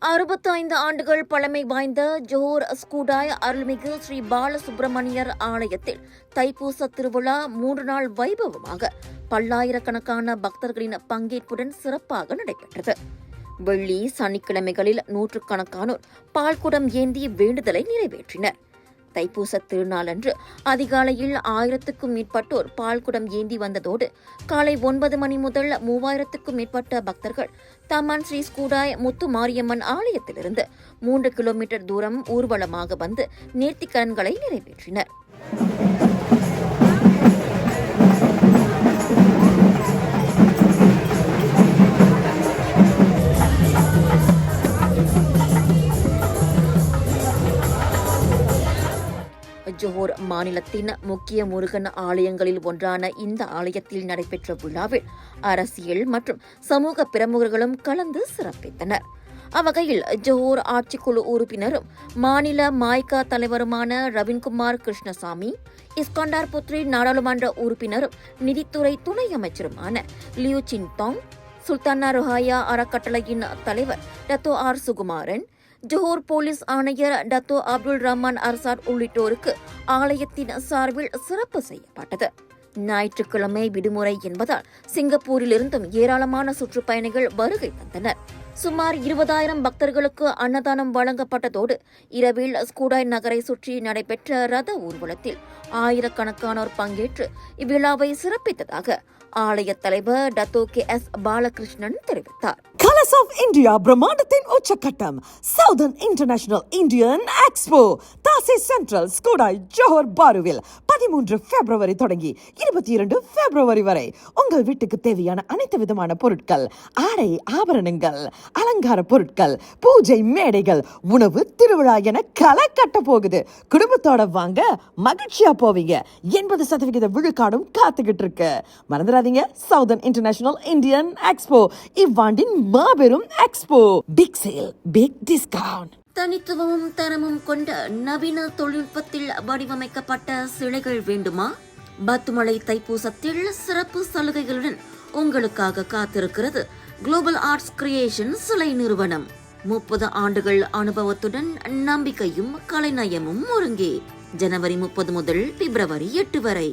65 ஆண்டுகள் பழமை வாய்ந்த ஜோஹர் ஸ்கூடாய் அருள்மிகு ஸ்ரீ பாலசுப்பிரமணியர் ஆலயத்தில் தைப்பூச திருவிழா 3 நாள் வைபவமாக பல்லாயிரக்கணக்கான பக்தர்களின் பங்கேற்புடன் சிறப்பாக நடைபெற்றது. வெள்ளி, சனிக்கிழமைகளில் நூற்றுக்கணக்கானோர் பால்குடம் ஏந்தி வேண்டுதலை நிறைவேற்றினர். தைப்பூச திருநாளன்று அதிகாலையில் 1000க்கும் மேற்பட்டோர் பால்குடம் ஏந்தி வந்ததோடு காலை 9 மணி முதல் 3000க்கும் மேற்பட்ட பக்தர்கள் தமான் ஸ்ரீ ஸ்கூடாய் முத்து மாரியம்மன் ஆலயத்திலிருந்து 3 கிலோமீட்டர் தூரம் ஊர்வலமாக வந்து நேர்த்திக்கடன்களை நிறைவேற்றினர். ஜோஹர் மாநிலத்தின் முக்கிய முருகன் ஆலயங்களில் ஒன்றான இந்த ஆலயத்தில் நடைபெற்ற விழாவில் அரசியல் மற்றும் சமூக பிரமுகர்களும் கலந்து சிறப்பித்தனர். அவ்வகையில் ஜோஹர் ஆட்சிக்குழு உறுப்பினரும் மாநில மாய்கா தலைவருமான ரவீன்குமார் கிருஷ்ணசாமி, இஸ்கண்டார் புத்ரி நாடாளுமன்ற உறுப்பினரும் நிதித்துறை துணை அமைச்சருமான லியூ சின்தாங், சுல்தானா ருஹாயா அறக்கட்டளையின் தலைவர் Datuk R Sugumaran, Johor police ஆணையர் டத்தோ அப்துல் ரஹ்மான் அர்சாத் உள்ளிட்டோருக்கு ஆலயத்தின் சார்பில் சிறப்பு செய்யப்பட்டது. ஞாயிற்றுக்கிழமை விடுமுறை என்பதால் சிங்கப்பூரிலிருந்தும் ஏராளமான சுற்றுப்பயணிகள் வருகை தந்தனர். சுமார் 20,000 பக்தர்களுக்கு அன்னதானம் வழங்கப்பட்டதோடு இரவில் ஸ்கூடாய் நகரை சுற்றி நடைபெற்ற ரத ஊர்வலத்தில் ஆயிரக்கணக்கானோர் பங்கேற்று இவ்விழாவை சிறப்பித்ததாக ஆலய தலைவர் டத்தோ கே.எஸ். பாலகிருஷ்ணன் தெரிவித்தார். கலர்ஸ் ஆஃப் இந்தியா பிரம்மாண்டத்தின் உச்சக்கட்டம் சவுதர்ன் இன்டர்நேஷனல் இந்தியன் எக்ஸ்போ தாசி சென்ட்ரல் ஸ்கூடாய் ஜோஹர் பாருவில் 13 பிப்ரவரி தொடங்கி 22 பிப்ரவரி வரை உங்கள் வீட்டுக்கு தேவையான அனைத்து விதமான பொருட்கள், ஆடை ஆபரணங்கள், அலங்கார பொருட்கள், பூஜை மேடைகள், உணவு திருவிழா என களை கட்ட போகுது. குடும்பத்தோட வாங்க, மகிழ்ச்சியா போவீங்க. 80% விழுக்காடும் காத்துக்கிட்டு இருக்கு. மறந்துடாதீங்க, சவுதர்ன் இன்டர்நேஷனல் இந்தியன் எக்ஸ்போ இவ்வாண்டின் மாபெரும் expo. Big sale, big discount. தனித்துவமும் தரமும் கொண்ட நவீன தொழில்நுட்பத்தில் வடிவமைக்கப்பட்ட சிலைகள் வேண்டுமா? பத்துமலை தைப்பூசத்தில் சிறப்பு சலுகைகளுடன் உங்களுக்காக காத்திருக்கிறது குளோபல் ஆர்ட்ஸ் கிரியேஷன் சிலை நிறுவனம். 30 ஆண்டுகள் அனுபவத்துடன் நம்பிக்கையும் கலைநயமும் ஒருங்கே. ஜனவரி 30 முதல் பிப்ரவரி 8 வரை.